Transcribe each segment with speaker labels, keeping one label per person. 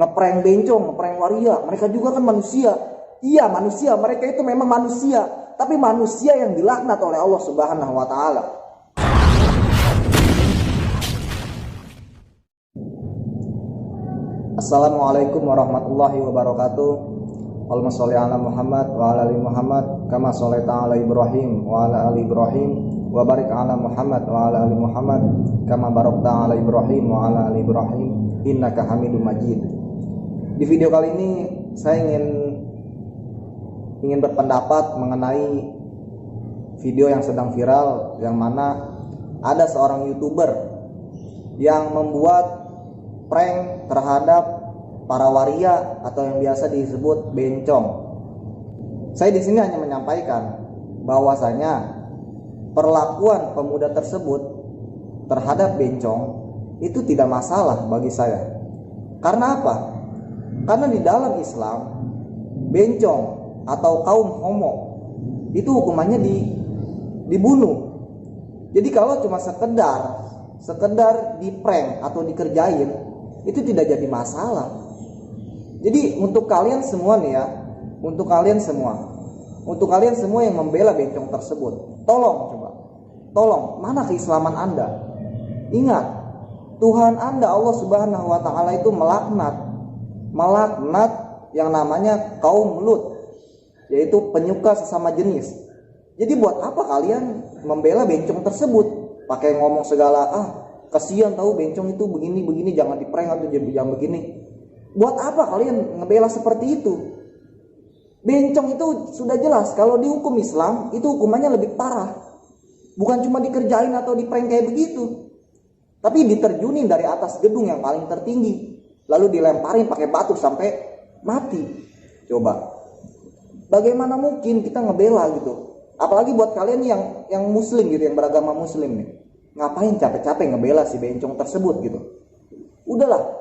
Speaker 1: ngeprank bencong, ngeprank waria. Mereka juga kan manusia. Iya manusia, mereka itu memang manusia, tapi manusia yang dilaknat oleh Allah Subhanahu wa taala. Assalamualaikum warahmatullahi wabarakatuh. Allahumma sholli ala Muhammad wa ala ali Muhammad kama sholaita ala Ibrahim wa ala ali Ibrahim wa barik ala Muhammad wa ala ali Muhammad kama barakta ala Ibrahim wa ala ali Ibrahim innaka Hamidum Majid. Di video kali ini saya ingin berpendapat mengenai video yang sedang viral, yang mana ada seorang YouTuber yang membuat prank terhadap para waria atau yang biasa disebut bencong. Saya di sini hanya menyampaikan bahwasanya perlakuan pemuda tersebut terhadap bencong itu tidak masalah bagi saya. Karena apa? Karena di dalam Islam bencong atau kaum homo itu hukumannya dibunuh. Jadi kalau cuma sekedar di prank atau dikerjain itu tidak jadi masalah. Jadi untuk kalian semua nih ya, untuk kalian semua yang membela bencong tersebut, tolong, mana keislaman Anda? Ingat, Tuhan Anda Allah Subhanahu wa taala itu melaknat yang namanya kaum Lut, yaitu penyuka sesama jenis. Jadi buat apa kalian membela bencong tersebut? Pakai ngomong segala, kasihan tahu bencong itu begini, jangan diprank atau jangan begini. Buat apa kalian ngebela seperti itu? Bencong itu sudah jelas kalau dihukum Islam itu hukumannya lebih parah. Bukan cuma dikerjain atau diprank kayak begitu, tapi diterjunin dari atas gedung yang paling tertinggi, lalu dilemparin pakai batu sampai mati. Coba, bagaimana mungkin kita ngebela gitu? Apalagi buat kalian yang muslim gitu, yang beragama muslim nih, ngapain capek-capek ngebela si bencong tersebut gitu? Udahlah.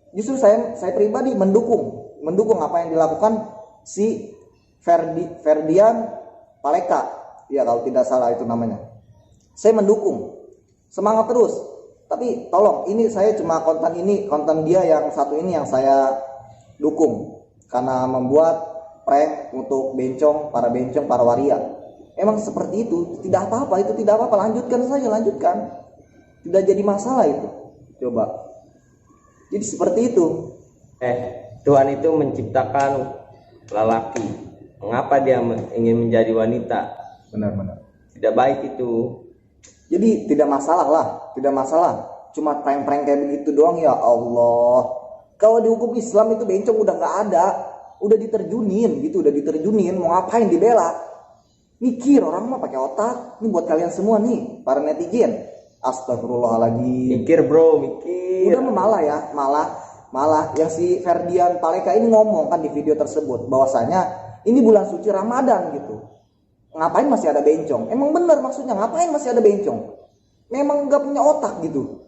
Speaker 1: Justru saya pribadi mendukung apa yang dilakukan si Ferdian Paleka, ya kalau tidak salah itu namanya. Saya mendukung, semangat terus. Tapi tolong, ini saya cuma konten dia yang satu ini yang saya dukung karena membuat prank untuk para waria. Emang seperti itu, tidak apa-apa, lanjutkan saja, tidak jadi masalah itu. Coba. Jadi seperti itu.
Speaker 2: Tuhan itu menciptakan lelaki. Mengapa dia ingin menjadi wanita?
Speaker 1: Benar.
Speaker 2: Tidak baik itu.
Speaker 1: Jadi tidak masalah. Cuma prank-prank kayak begitu doang, ya Allah. Kalau di hukum Islam itu bencong udah nggak ada, udah diterjunin. Mau ngapain dibela? Mikir, orang mah pakai otak. Ini buat kalian semua nih, para netizen. Astagfirullahaladzim.
Speaker 2: Mikir bro, mikir.
Speaker 1: Udah malah yang si Ferdian Paleka ini ngomong kan di video tersebut bahwasanya ini bulan suci Ramadan gitu. Ngapain masih ada bencong? Emang bener maksudnya ngapain masih ada bencong? Memang nggak punya otak gitu.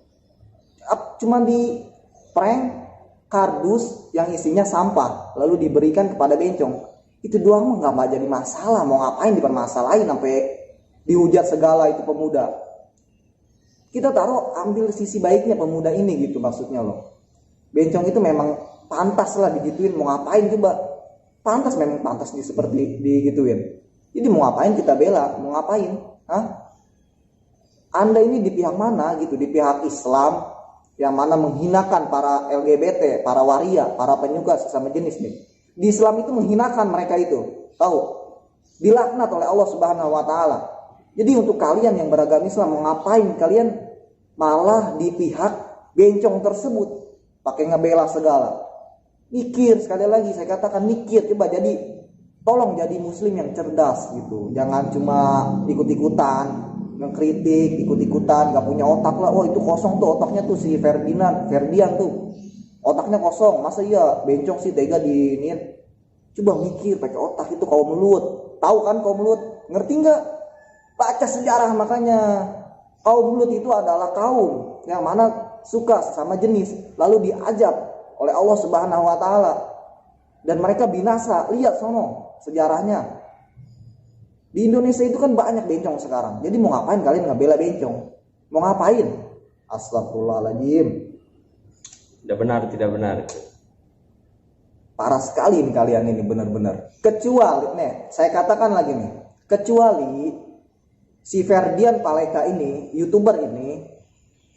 Speaker 1: Cuma di prank kardus yang isinya sampah lalu diberikan kepada bencong. Itu doang mah nggak jadi masalah. Mau ngapain dipermasalahin sampai dihujat segala itu pemuda? Kita ambil sisi baiknya pemuda ini gitu maksudnya loh. Bencong itu memang pantas lah digituin, mau ngapain coba? Memang pantas seperti digituin. Jadi mau ngapain kita bela? Mau ngapain? Anda ini di pihak mana gitu? Di pihak Islam yang mana menghinakan para LGBT, para waria, para penyuka sesama jenis nih. Di Islam itu menghinakan mereka itu. Tahu? Dilaknat oleh Allah Subhanahu wa taala. Jadi untuk kalian yang beragama Islam, mau ngapain kalian malah di pihak bencong tersebut pakai ngebela segala? Mikir, sekali lagi saya katakan mikir. Coba tolong jadi muslim yang cerdas gitu. Jangan cuma ikut-ikutan, ngekritik, gak punya otak lah. Oh itu kosong tuh otaknya tuh si Ferdian tuh. Otaknya kosong, masa iya bencong sih tega diinin. Coba mikir pakai otak, itu kaum Lut. Tahu kan kaum Lut? Ngerti nggak? Baca sejarah, makanya kaum Lut itu adalah kaum yang mana suka sesama jenis, lalu diajab oleh Allah Subhanahu wa taala dan mereka binasa. Lihat sono sejarahnya. Di Indonesia itu kan banyak bencong sekarang. Jadi mau ngapain kalian ngebela bencong? Mau ngapain? Astagfirullahaladzim.
Speaker 2: Tidak benar.
Speaker 1: Parah sekali nih kalian ini benar-benar. Kecuali nih, saya katakan lagi nih, kecuali si Ferdian Paleka ini, YouTuber ini,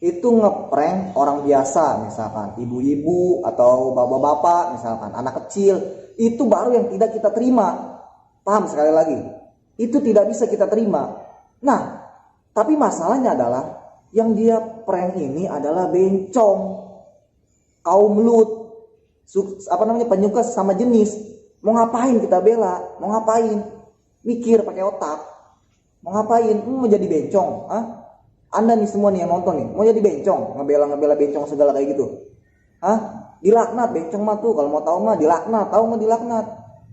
Speaker 1: itu ngeprank orang biasa, misalkan ibu-ibu atau bapak-bapak, misalkan anak kecil, itu baru yang tidak kita terima. Paham sekali lagi? Itu tidak bisa kita terima. Nah, tapi masalahnya adalah yang dia prank ini adalah bencong, kaum Lut, penyuka sama jenis. Mau ngapain kita bela? Mau ngapain? Mikir pakai otak. Mau ngapain? Mau jadi bencong? Hah? Anda nih semua nih yang nonton nih, mau jadi bencong, ngebela bencong segala kayak gitu. Hah? Dilaknat bencong mah tuh, kalau mau tahu mah dilaknat, tahu mah dilaknat.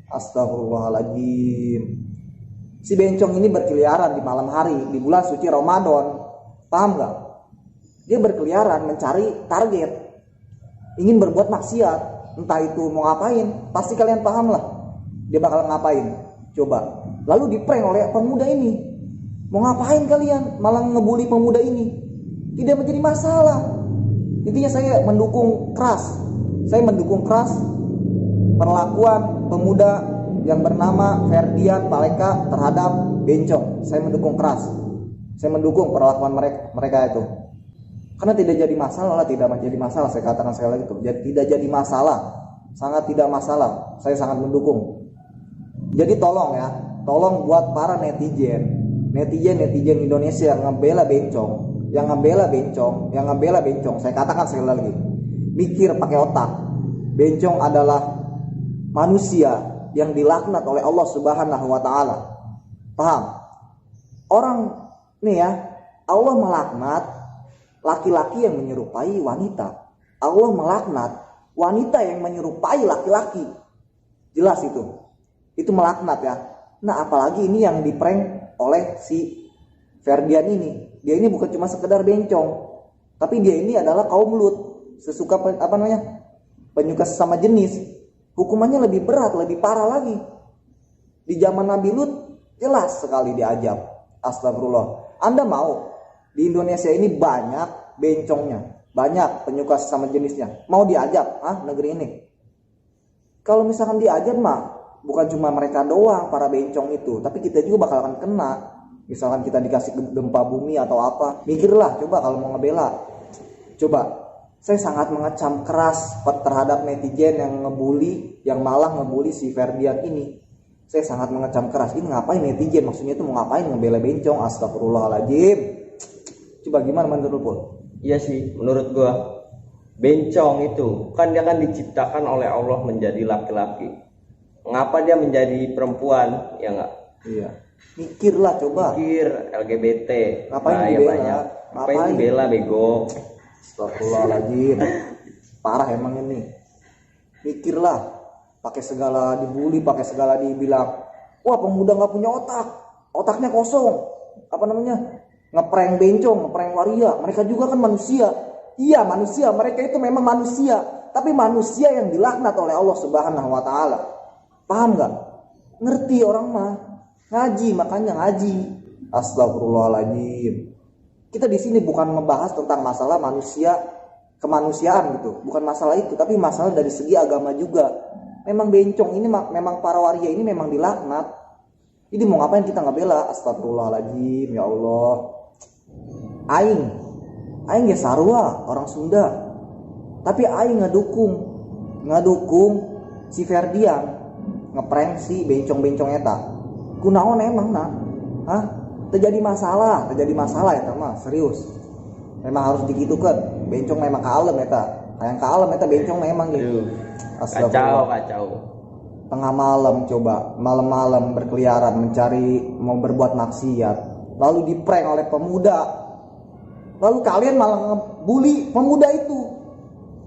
Speaker 1: Astagfirullahaladzim. Si bencong ini berkeliaran di malam hari, di bulan suci Ramadan. Paham gak? Dia berkeliaran mencari target, ingin berbuat maksiat. Entah itu mau ngapain, pasti kalian paham lah. Dia bakal ngapain? Coba. Lalu diprank oleh pemuda ini. Mau ngapain kalian malah ngebully pemuda ini? Tidak menjadi masalah. Intinya saya mendukung keras. Saya mendukung keras perlakuan pemuda yang bernama Ferdian Paleka terhadap bencong. Saya mendukung keras. Saya mendukung perlakuan mereka itu. Karena tidak jadi masalah, tidak menjadi masalah. Saya katakan sekali lagi itu, tidak jadi masalah. Sangat tidak masalah. Saya sangat mendukung. Jadi tolong ya, tolong buat para netizen Indonesia yang ngebela bencong, saya katakan sekali lagi, mikir pakai otak. Bencong adalah manusia yang dilaknat oleh Allah Subhanahu wa taala. Paham? Orang nih ya, Allah melaknat laki-laki yang menyerupai wanita. Allah melaknat wanita yang menyerupai laki-laki. Jelas itu. Itu melaknat ya. Nah, apalagi ini yang diprank oleh si Ferdian ini. Dia ini bukan cuma sekedar bencong, tapi dia ini adalah kaum Lut, sesuka penyuka sesama jenis. Hukumannya lebih berat, lebih parah lagi. Di zaman Nabi Lut jelas sekali diajab. Astagfirullah. Anda mau di Indonesia ini banyak bencongnya, banyak penyuka sesama jenisnya, mau diajab negeri ini? Kalau misalkan diajab mah bukan cuma mereka doang para bencong itu, tapi kita juga bakal akan kena. Misalkan kita dikasih gempa bumi atau apa, mikirlah coba kalau mau ngebela. Coba, saya sangat mengecam keras terhadap netizen yang malah ngebully si Ferdian ini. Saya sangat mengecam keras. Ini ngapain netizen? Maksudnya itu mau ngapain ngebela bencong? Astagfirullahaladzim. Coba gimana menurut lu?
Speaker 2: Iya sih, menurut gua bencong itu kan dia kan diciptakan oleh Allah menjadi laki-laki. Mengapa dia menjadi perempuan? Ya enggak?
Speaker 1: Iya. Mikirlah coba.
Speaker 2: Mikir LGBT.
Speaker 1: Ngapain dibela?
Speaker 2: Banyak. Ngapain dibela bego?
Speaker 1: Astagfirullahaladzim. Parah emang ini. Mikirlah. Pakai segala dibully, pakai segala dibilang, wah pemuda nggak punya otak, otaknya kosong. Ngeprank bencong, ngeprank waria. Mereka juga kan manusia. Iya manusia. Mereka itu memang manusia. Tapi manusia yang dilaknat oleh Allah Subhanahu wa taala. Paham gak? Ngerti orang mah. Ngaji, makanya ngaji. Astagfirullahaladzim. Kita di sini bukan membahas tentang masalah manusia, kemanusiaan gitu. Bukan masalah itu, tapi masalah dari segi agama juga. Memang bencong ini, memang para waria ini memang dilaknat. Jadi mau ngapain kita ngebela? Astagfirullahaladzim, ya Allah. Aing ya sarua, orang Sunda. Tapi aing ngedukung si Ferdian ngeprank si bencong-bencong eta. Kunaon emang terjadi masalah ya mah serius. Memang harus digitukan. Bencong memang kalem eta. Hayang kalem eta bencong memang gitu.
Speaker 2: Kacau.
Speaker 1: Tengah malam coba, malam-malam berkeliaran mau berbuat maksiat. Lalu diprank oleh pemuda. Lalu kalian malah ngebully pemuda itu.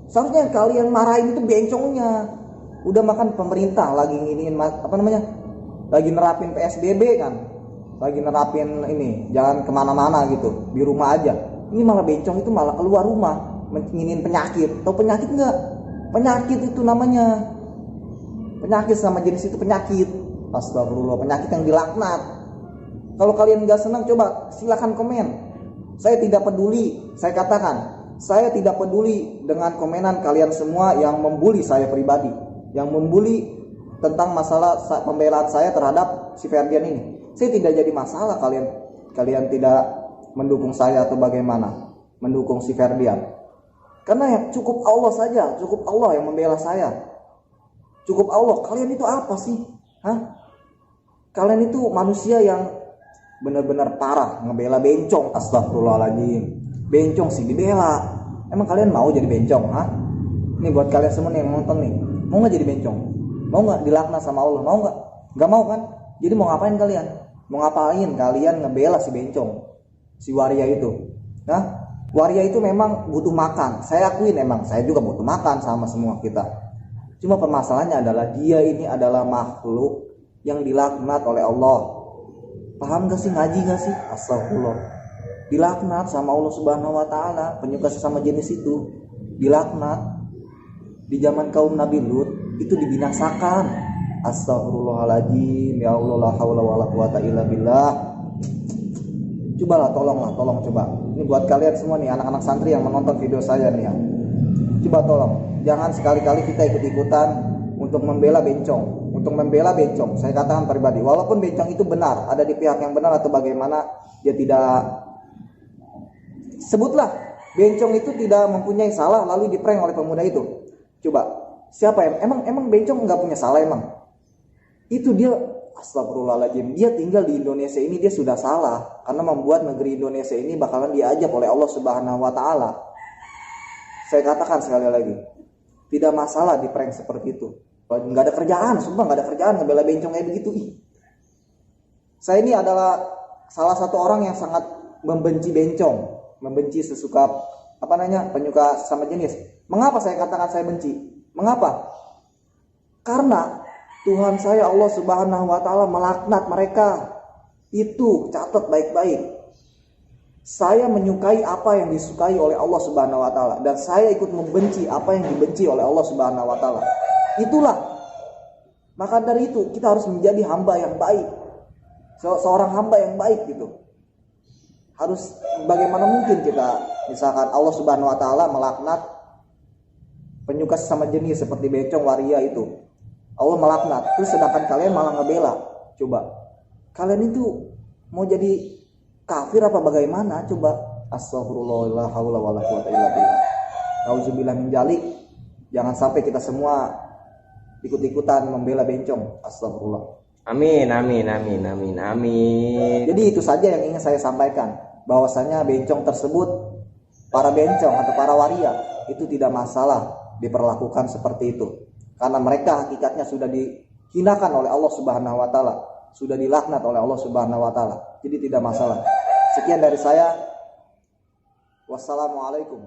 Speaker 1: Seharusnya kalian marahin itu bencongnya. Udah makan pemerintah lagi nginiin lagi nerapin PSBB kan, lagi nerapin ini jangan kemana-mana gitu, di rumah aja. Ini malah bencong itu malah keluar rumah nginiin penyakit. Tahu penyakit nggak? Penyakit itu namanya penyakit sama jenis itu penyakit. Astagfirullah, penyakit yang dilaknat. Kalau kalian nggak senang coba silakan komen. Saya tidak peduli. Saya katakan saya tidak peduli dengan komenan kalian semua yang membuli saya pribadi. yang membuli tentang masalah pembelaan saya terhadap si Ferdian ini. Saya tidak jadi masalah kalian tidak mendukung saya atau bagaimana mendukung si Ferdian. Karena ya cukup Allah saja, cukup Allah yang membela saya. Cukup Allah. Kalian itu apa sih? Hah? Kalian itu manusia yang benar-benar parah ngebela bencong. Astagfirullahaladzim. Bencong sih dibela. Emang kalian mau jadi bencong? Hah? Ini buat kalian semua nih yang nonton nih. Mau nggak jadi bencong? Mau nggak dilaknat sama Allah? Mau nggak? Nggak mau kan? Jadi mau ngapain kalian? Mau ngapain kalian ngebela si bencong, si waria itu? Nah, waria itu memang butuh makan. Saya akuin emang, saya juga butuh makan sama semua kita. Cuma permasalahannya adalah dia ini adalah makhluk yang dilaknat oleh Allah. Paham gak sih? Ngaji gak sih? Astagfirullah. Dilaknat sama Allah Subhanahu wa taala, penyuka sesama jenis itu dilaknat. Di zaman kaum Nabi Lut itu dibinasakan. Astagfirullahaladzim. Ya Allah, la haula wala quwata illa billah. Cobalah, tolong coba. Ini buat kalian semua nih, anak-anak santri yang menonton video saya nih ya. Coba tolong, jangan sekali-kali kita ikut-ikutan untuk membela bencong. Untuk membela bencong, saya katakan pribadi, walaupun bencong itu benar, ada di pihak yang benar atau bagaimana, dia tidak, sebutlah bencong itu tidak mempunyai salah lalu diprank oleh pemuda itu. Coba, siapa yang emang bencong nggak punya salah emang? Itu dia, astagfirullahaladzim, dia tinggal di Indonesia ini dia sudah salah karena membuat negeri Indonesia ini bakalan diajak oleh Allah Subhanahu wa taala. Saya katakan sekali lagi, tidak masalah di prank seperti itu. Nggak ada kerjaan, sumpah nggak ada kerjaan ngebela bencong kayak begitu. Saya ini adalah salah satu orang yang sangat membenci bencong, membenci sesuka penyuka sama jenis. Mengapa saya katakan saya benci? Mengapa? Karena Tuhan saya Allah Subhanahu wa taala melaknat mereka. Itu catat baik-baik. Saya menyukai apa yang disukai oleh Allah Subhanahu wa taala dan saya ikut membenci apa yang dibenci oleh Allah Subhanahu wa taala. Itulah. Maka dari itu kita harus menjadi hamba yang baik. Seorang hamba yang baik gitu. Harus bagaimana mungkin kita misalkan Allah Subhanahu wa taala melaknat penyuka sesama jenis seperti bencong waria itu. Allah melaknat, terus sedangkan kalian malah ngebela. Coba. Kalian itu mau jadi kafir apa bagaimana? Coba. Astagfirullah, la haula wala quwata illa billah. Auzubillah min dzalik. Jangan sampai kita semua ikut-ikutan membela bencong. Astagfirullah.
Speaker 2: Amin.
Speaker 1: Jadi itu saja yang ingin saya sampaikan, bahwasanya bencong tersebut, para bencong atau para waria itu tidak masalah diperlakukan seperti itu. Karena mereka hakikatnya sudah dihinakan oleh Allah Subhanahu wa taala, sudah dilaknat oleh Allah Subhanahu wa taala. Jadi tidak masalah. Sekian dari saya. Wassalamualaikum.